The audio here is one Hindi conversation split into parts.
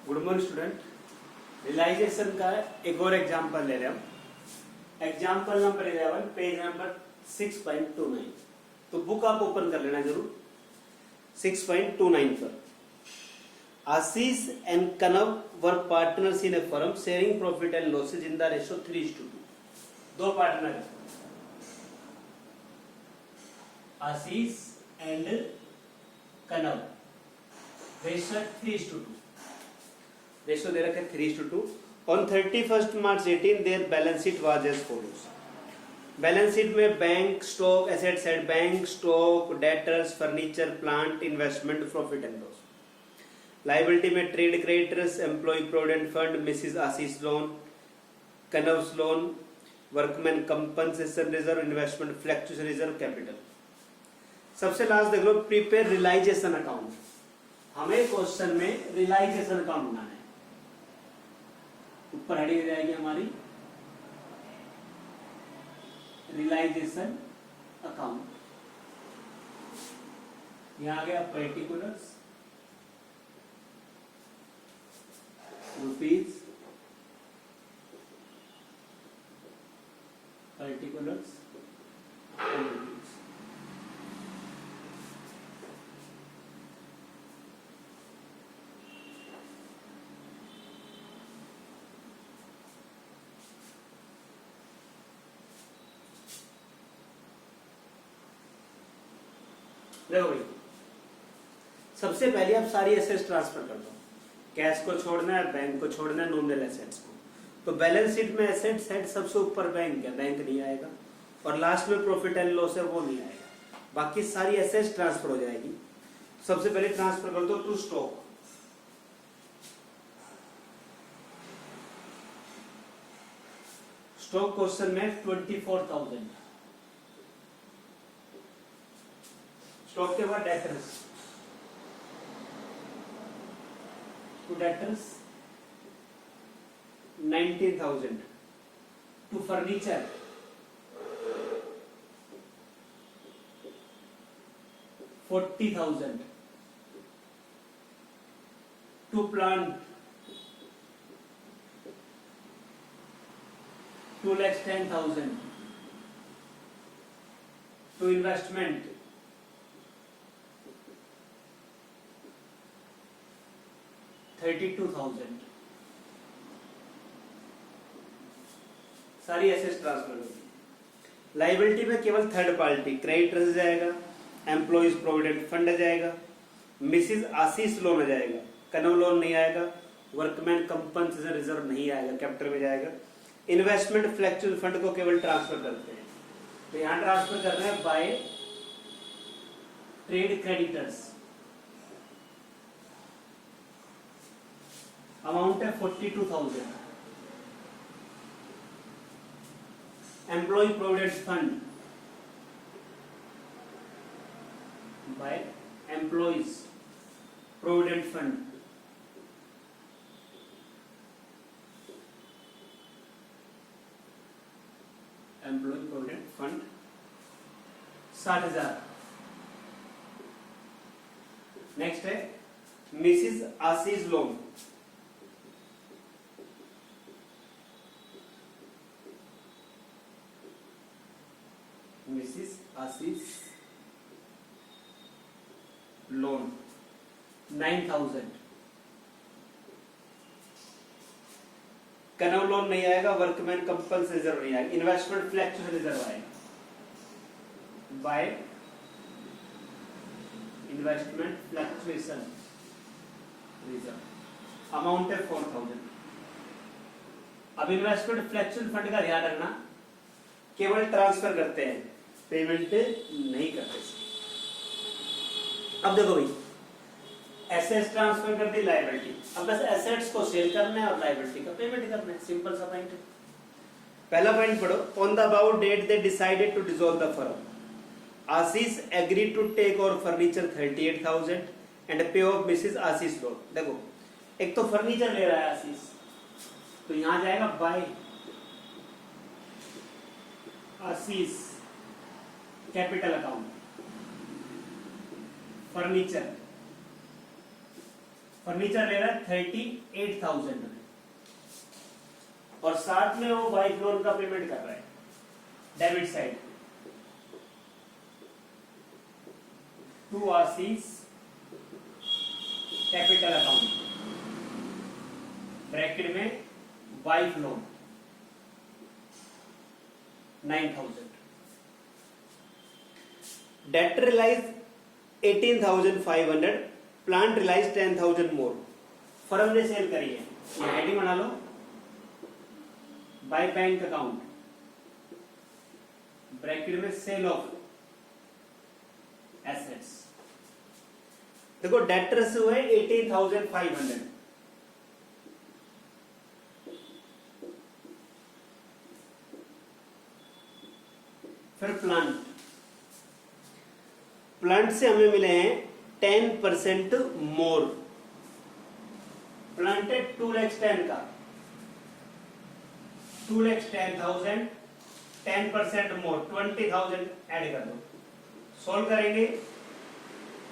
Good morning student. रियलाइजेशन का एक और एग्जांपल ले रहे हैं हम। Example number 11 page number 6.29। तो बुक आप ओपन कर लेना जरूर 6.29 पर। Ashish and Kanav were partners in a firm sharing profit and losses in the ratio 3:2। दो पार्टनर है, Ashish and Kanav, ratio 3:2। Ratio दे रखे 3:2। On 31 March 18 there balance sheet was as follows. Balance sheet में bank stock assets and bank stock debtors furniture plant investment profit and loss. Liability में trade creditors employ provident fund Mrs Ashish loan Kanav's loan workman compensation reserve investment fluctuation reserve capital. सबसे लास्ट देख लो प्रिपेयर रियलाइजेशन अकाउंट। हमें क्वेश्चन में रियलाइजेशन अकाउंट बनाना है। ऊपर हेडिंग जाएगी हमारी रियलाइजेशन अकाउंट। यहां आ गया particulars rupees, particulars and rupees. देखो भाई, सबसे पहले आप सारी एसेट्स ट्रांसफर कर दो। कैश को छोड़ना है, बैंक को छोड़ना है, नॉमिनल एसेट्स को। तो बैलेंस शीट में एसेट्स है, सबसे ऊपर बैंक है, बैंक नहीं आएगा, और लास्ट में प्रॉफिट एंड लॉस है, वो नहीं आएगा। बाकी सारी एसेट्स ट्रांसफर हो जाएगी। सबसे पहले ट्रांसफर कर दो टू स्टॉक। स्टॉक क्वेश्चन में 24,000। स्टॉक के बाद debtors, to debtors 19,000, to furniture 40,000, to plant 2,10,000, to investment 32,000। सारी एसेट्स ट्रांसफर होगी। लायबिलिटी में केवल थर्ड पार्टी क्रेडिटर्स जाएगा, एम्प्लॉइज प्रोविडेंट फंड आ जाएगा, मिसेस आशीष लोन आ जाएगा, कनव लोन नहीं आएगा, वर्कमैन कंपनसेशन रिजर्व नहीं आएगा, कैपिटल में जाएगा। इन्वेस्टमेंट फ्लैक्चुअल फंड को केवल ट्रांसफर करते हैं, तो यहां ट्रांसफर कर रहे हैं बाय ट्रेड क्रेडिटर्स। अमाउंट है 42,000। Employ provident fund by employees provident fund employ provident fund 60,000। Next है Mrs Ashish loan, Mrs Ashish loan 9,000। कनव लोन नहीं आएगा, वर्कमैन कंपल्सरी रिजर्व नहीं आएगा, इन्वेस्टमेंट फ्लैक्चुएशन रिजर्व आएगा by investment fluctuation reserve. Amount है 4,000। अब इन्वेस्टमेंट फ्लैक्चुएशन फंड का ध्यान रखना, केवल ट्रांसफर करते हैं, पेमेंट नहीं करते। अब देखो भाई, एसेट्स ट्रांसफर कर दी, लायबिलिटी, अब बस एसेट्स को सेल करना है और लायबिलिटी का पेमेंट करना है। सिंपल सा पॉइंट है। पहला पॉइंट पढ़ो। On the about date they decided to dissolve the firm. Ashish agreed to take over furniture 38,000 and pay off Mrs Ashish loan. देखो, एक तो फर्नीचर ले रहा है आशीष, तो यहां जाएगा बाय आशीष कैपिटल अकाउंट, फर्नीचर फर्नीचर ले रहा है 38,000 में, और साथ में वो बाइक लोन का पेमेंट कर रहा है डेबिट साइड। टू आरसीज कैपिटल अकाउंट ब्रैकेट में wife loan 9,000। Debt realise 18,500, plant realise 10,000 more. Firm ने सेल करी है, ये हेडिंग बना लो, बाय बैंक अकाउंट ब्रैकेट में सेल ऑफ एसेट्स। देखो डेटर्स हुए 18,500, फिर प्लांट से हमें मिले हैं 10% मोर। प्लांट है 2,10,000 का, 2,10,000, 10% मोर 20,000 ऐड कर दो, सोल्व करेंगे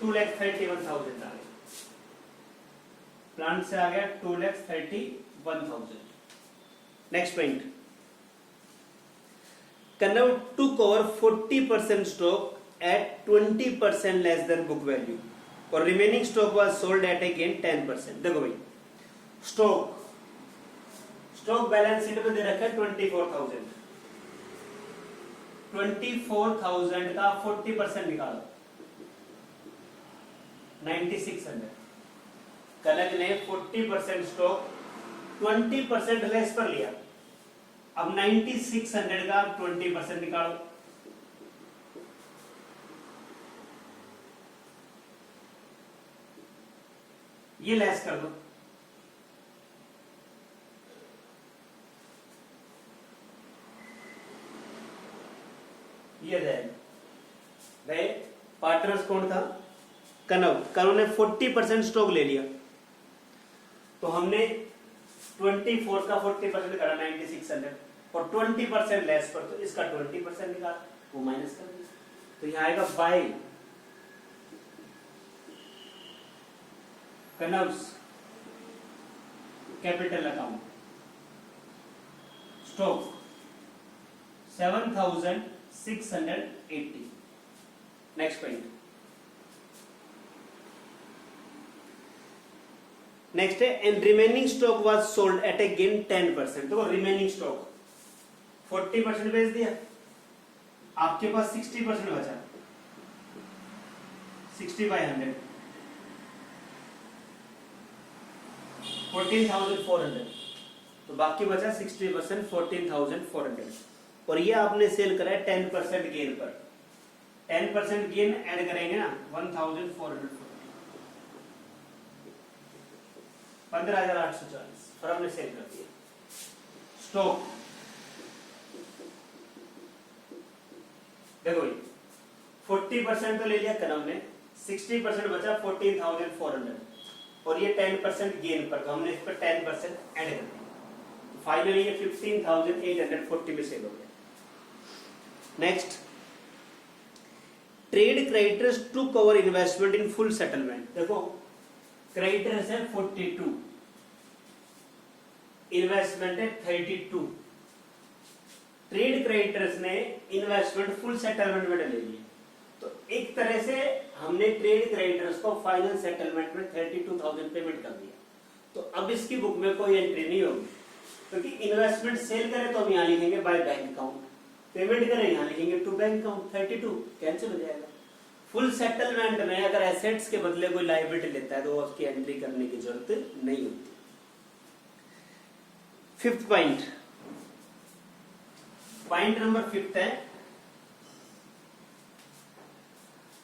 2,31,000 आ गया। प्लांट से आ गया 2,31,000। Next point, Kannada took over 40% stock at 20% less than book value, और remaining stock was sold at again 10%। देखो भाई, स्टॉक बैलेंस शीट में दे रखा है 24,000, 24,000 का 40% निकालो 9,600। कनक ने 40% स्टॉक 20% लेस पर लिया, अब 9,600 का 20% निकालो, ये लेस कर दो, ये रहेगा। भाई पार्टनर्स कौन था? कनव ने 40% स्टॉक ले लिया, तो हमने 24 का 40% करा 9,600, और 20% लेस पर, तो इसका 20% निकाला, वो माइनस कर दिया, तो यहां आएगा by Kanav's capital account stock 7,680। Next point, next है and remaining stock was sold at a gain 10%। तो रिमेनिंग स्टॉक 40% बेच दिया, आपके पास 60% बचा, 60/100 14,400, तो बाकी बचा 60% 14,400, और ये आपने सेल करा है 10% गेन पर। 10% गेन ऐड करेंगे ना 1,440, 15,840 फर्म ने सेल कर दिया। स्टॉक देखो भाई 40% तो ले लिया कनम ने, 60% बचा 14,400, और ये 10% गेन पर, तो हमने इस पर 10% ऐड कर दिया, फाइनली ये 15,840 में सेल हो गया। Next, trade creditors took over investment in full settlement. देखो क्रेडिटर्स है 42, इन्वेस्टमेंट है 32। ट्रेड क्रेडिटर्स ने इन्वेस्टमेंट फुल सेटलमेंट में ले ली, तो एक तरह से हमने ट्रेड क्रेडिटर्स को फाइनल सेटलमेंट में 32,000 पेमेंट कर दिया, तो अब इसकी बुक में कोई एंट्री नहीं होगी, क्योंकि इन्वेस्टमेंट सेल करें तो हम यहाँ लिखेंगे बाय बैंक अकाउंट, पेमेंट करें यहाँ लिखेंगे टू बैंक अकाउंट, 32 कैंसिल हो जाएगा। फुल सेटलमेंट में अगर एसेट्स के बदले कोई लायबिलिटी लेता है तो उसकी एंट्री करने की जरूरत नहीं होती। फिफ्थ पॉइंट, पॉइंट नंबर 5 है,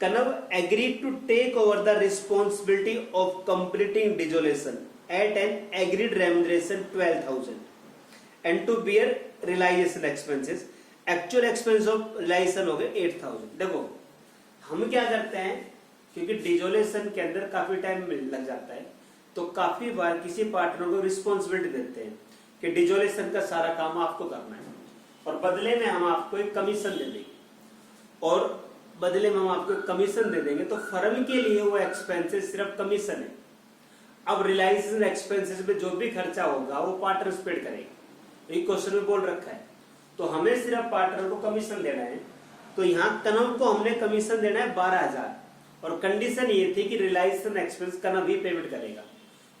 Kanav agreed to take over the responsibility of completing dissolution at an agreed remuneration 12,000 and to bear realization expenses. Actual expense of realization हो गए 8,000। देखो हम क्या करते हैं, क्योंकि डिजोलेशन के अंदर काफी टाइम लग जाता है, तो काफी बार किसी पार्टनर को रिस्पॉन्सिबिलिटी देते हैं कि डिजोलेशन का सारा काम आपको करना है, और बदले में हम आपको एक कमीशन दे देंगे, और बदले में हम आपको कमीशन दे देंगे, तो फर्म के लिए वो एक्सपेंसेस सिर्फ कमीशन है। अब रियलाइजेशन एक्सपेंसेस में जो भी खर्चा होगा वो पार्टनर पेड करेगा, ये क्वेश्चन में बोल रखा है। तो हमें सिर्फ पार्टनर को कमीशन देना है, तो यहाँ कनव को हमने कमीशन देना है 12,000 और कंडीशन ये थी कि रियलाइजेशन एक्सपेंस कनव भी पेमेंट करेगा।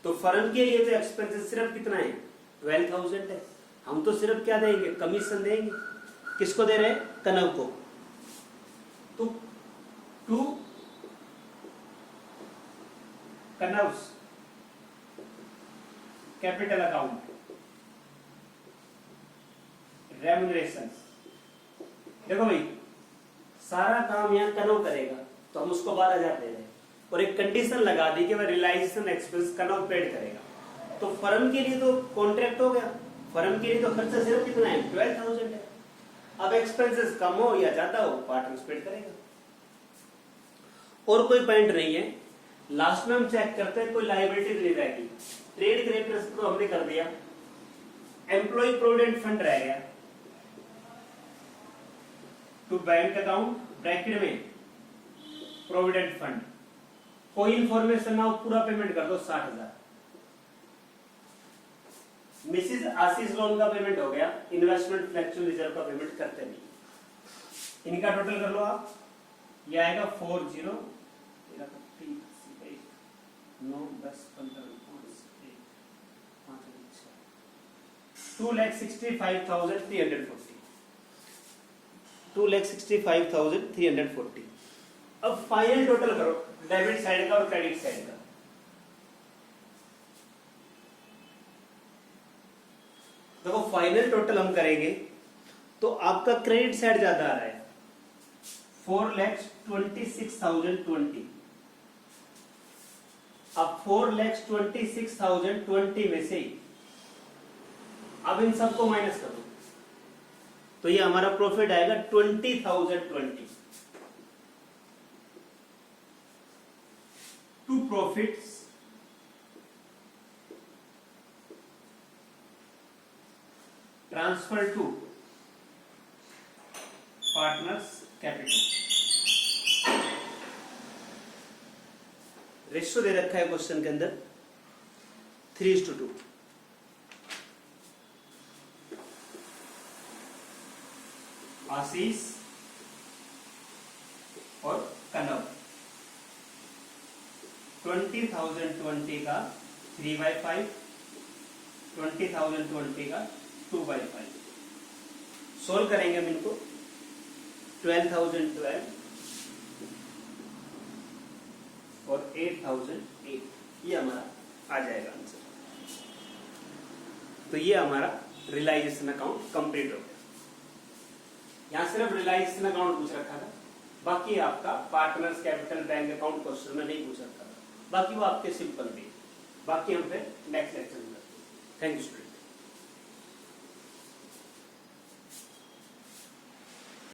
तो फर्म के लिए तो एक्सपेंसेस सिर्फ कितना है 12,000 है, हम तो सिर्फ क्या देंगे कमीशन देंगे। किसको दे रहे हैं कनव को। तो टू कनव्स कैपिटल अकाउंट रेम्युनरेशन, देखो भाई सारा काम यहाँ कनव करेगा तो हम उसको 12,000 दे रहे हैं और एक कंडीशन लगा दी कि वह रियलाइजेशन एक्सपेंस कनव पेड करेगा। तो फर्म के लिए तो कॉन्ट्रैक्ट हो गया, फर्म के लिए तो खर्चा सिर्फ कितना है 12,000 है। अब एक्सपेंसेस कम हो या ज्यादा हो पार्टनर पेड करेगा। और कोई पॉइंट नहीं है। लास्ट में हम चेक करते हैं कोई लायबिलिटी नहीं रहेगी। ट्रेड क्रेडिटर्स को हमने कर दिया, एम्प्लॉय प्रोविडेंट फंड रह गया, टू बैंक अकाउंट ब्रैकेट में प्रोविडेंट फंड, कोई इंफॉर्मेशन ना हो पूरा पेमेंट कर दो 60,000। मिसिस आशीष लोन का पेमेंट हो गया, इन्वेस्टमेंट फ्लैक्चुअल रिजर्व का पेमेंट करते नहीं। इनका टोटल कर लो आप, ये आएगा 40 9 10 15 2,65,340 2,65,340। अब फाइनल टोटल करो डेबिट साइड का और क्रेडिट साइड का। देखो फाइनल टोटल हम करेंगे तो आपका क्रेडिट साइड ज्यादा आ रहा है 4,26,020। अब 4,26,020 में से अब इन सबको माइनस करो तो ये हमारा प्रॉफिट आएगा 20,020। To profits transfer to partners capital. Ratio दे रखा है क्वेश्चन के अंदर 3:2। आशीष और कनव 20,020 का 3/5, 20,020 का 2/5। सोल्व करेंगे हम इनको 12,012 और 8,008, ये हमारा आ जाएगा आंसर। तो ये हमारा रियलाइजेशन अकाउंट कंप्लीट हो गया। यहां सिर्फ रियलाइजेशन अकाउंट पूछ रखा था, बाकी आपका partners capital bank account question में नहीं पूछ रखा था, बाकी वो आपके सिंपल थे। बाकी हम फिर नेक्स्ट लेक्चर में करते हैं। Thank you student.